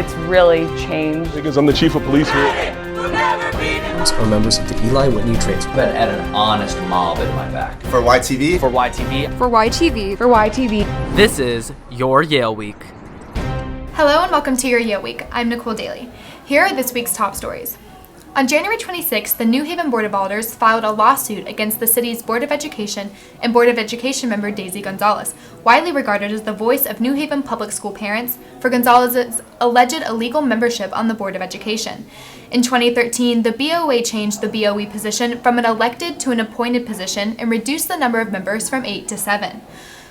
it's really changed. Because I'm the chief of police here. Are members of the Eli Whitney Trains. But had an honest mob at my back. For YTV. For YTV. For YTV. For YTV. This is your Yale Week. Hello and welcome to your Yale Week. I'm Nicole Daly. Here are this week's top stories. On January 26th, the New Haven Board of Alders filed a lawsuit against the city's Board of Education and Board of Education member Daisy Gonzalez, widely regarded as the voice of New Haven public school parents, for Gonzalez's alleged illegal membership on the Board of Education. In 2013, the BOA changed the BOE position from an elected to an appointed position and reduced the number of members from 8 to 7.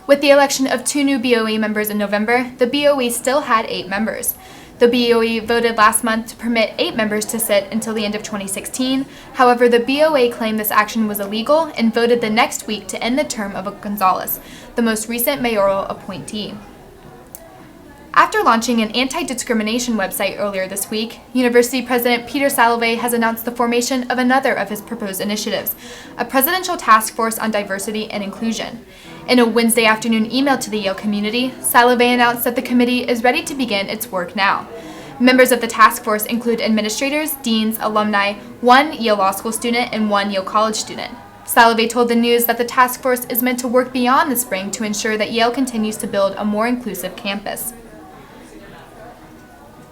With the election of 2 new BOE members in November, the BOE still had 8 members. The BOE voted last month to permit 8 members to sit until the end of 2016. However, the BOA claimed this action was illegal and voted the next week to end the term of Gonzalez, the most recent mayoral appointee. After launching an anti-discrimination website earlier this week, University President Peter Salovey has announced the formation of another of his proposed initiatives, a presidential task force on diversity and inclusion. In a Wednesday afternoon email to the Yale community, Salovey announced that the committee is ready to begin its work now. Members of the task force include administrators, deans, alumni, 1 Yale Law School student, and 1 Yale College student. Salovey told the News that the task force is meant to work beyond the spring to ensure that Yale continues to build a more inclusive campus.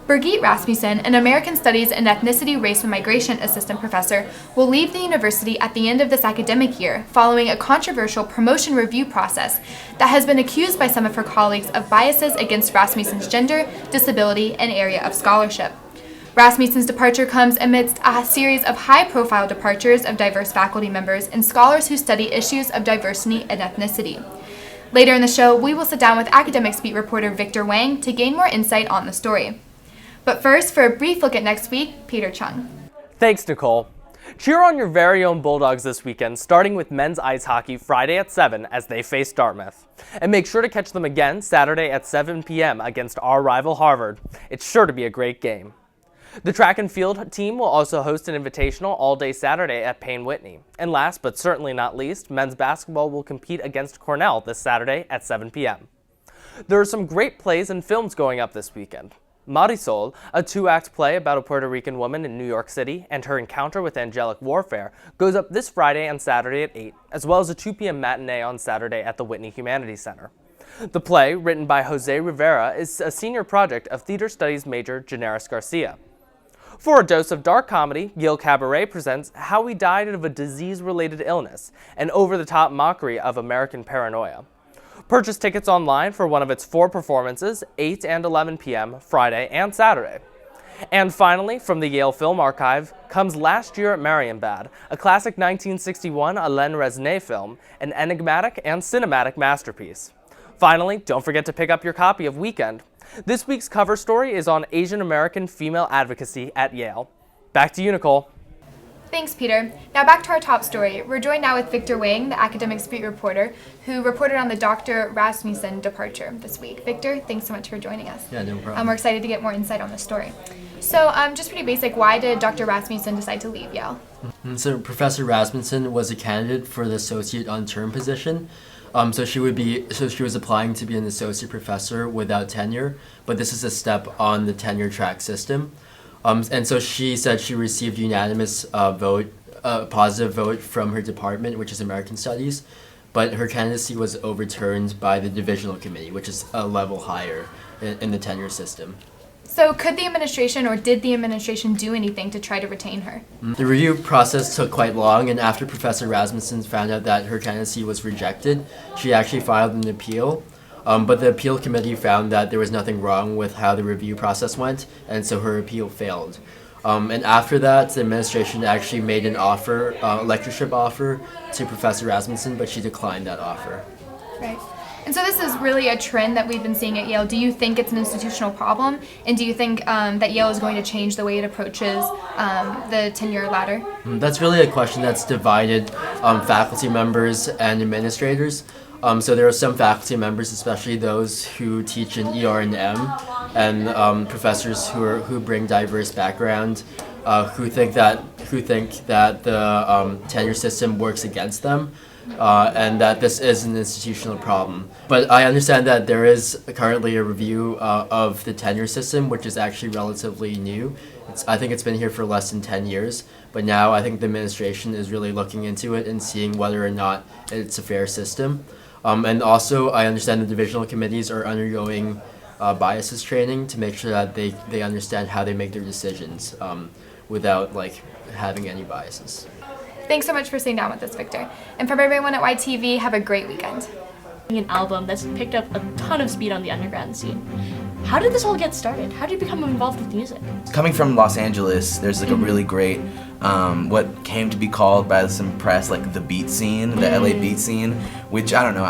Birgit Rasmussen, an American Studies and Ethnicity, Race, and Migration assistant professor, will leave the university at the end of this academic year following a controversial promotion review process that has been accused by some of her colleagues of biases against Rasmussen's gender, disability, and area of scholarship. Rasmussen's departure comes amidst a series of high-profile departures of diverse faculty members and scholars who study issues of diversity and ethnicity. Later in the show, we will sit down with academics beat reporter Victor Wang to gain more insight on the story. But first, for a brief look at next week, Peter Chung. Thanks, Nicole. Cheer on your very own Bulldogs this weekend, starting with men's ice hockey Friday at 7 as they face Dartmouth. And make sure to catch them again Saturday at 7 p.m. against our rival Harvard. It's sure to be a great game. The track and field team will also host an invitational all day Saturday at Payne Whitney. And last but certainly not least, men's basketball will compete against Cornell this Saturday at 7 p.m. There are some great plays and films going up this weekend. Marisol, a 2-act play about a Puerto Rican woman in New York City and her encounter with angelic warfare, goes up this Friday and Saturday at 8, as well as a 2 p.m. matinee on Saturday at the Whitney Humanities Center. The play, written by Jose Rivera, is a senior project of theater studies major Generis Garcia. For a dose of dark comedy, Yale Cabaret presents How We Died of a Disease-Related Illness, an over-the-top mockery of American paranoia. Purchase tickets online for one of its 4 performances, 8 and 11 p.m., Friday and Saturday. And finally, from the Yale Film Archive, comes Last Year at Marienbad, a classic 1961 Alain Resnais film, an enigmatic and cinematic masterpiece. Finally, don't forget to pick up your copy of Weekend. This week's cover story is on Asian American female advocacy at Yale. Back to you, Nicole. Thanks, Peter. Now back to our top story. We're joined now with Victor Wang, the academics beat reporter, who reported on the Dr. Rasmussen departure this week. Victor, thanks so much for joining us. Yeah, no problem. We're excited to get more insight on the story. So, just pretty basic, why did Dr. Rasmussen decide to leave Yale? So Professor Rasmussen was a candidate for the associate on-term position. So she was applying to be an associate professor without tenure, but this is a step on the tenure track system. And so she said she received unanimous positive vote from her department, which is American Studies, but her candidacy was overturned by the divisional committee, which is a level higher in the tenure system. So could the administration or did the administration do anything to try to retain her? The review process took quite long, and after Professor Rasmussen found out that her candidacy was rejected, she actually filed an appeal. But the appeal committee found that there was nothing wrong with how the review process went, and so her appeal failed. And after that, the administration actually made an offer, lectureship offer, to Professor Rasmussen, but she declined that offer. Right. And so this is really a trend that we've been seeing at Yale. Do you think it's an institutional problem? And do you think that Yale is going to change the way it approaches the tenure ladder? That's really a question that's divided faculty members and administrators. So there are some faculty members, especially those who teach in ER&M, and professors who bring diverse background, who think that the tenure system works against them. and that this is an institutional problem. But I understand that there is currently a review of the tenure system, which is actually relatively new. I think it's been here for less than 10 years, but now I think the administration is really looking into it and seeing whether or not it's a fair system. And also, I understand the divisional committees are undergoing biases training to make sure that they understand how they make their decisions without having any biases. Thanks so much for sitting down with us, Victor. And from everyone at YTV, have a great weekend. An album that's picked up a ton of speed on the underground scene. How did this all get started? How did you become involved with music? Coming from Los Angeles, there's a really great, what came to be called by some press the beat scene, the LA beat scene, which I don't know,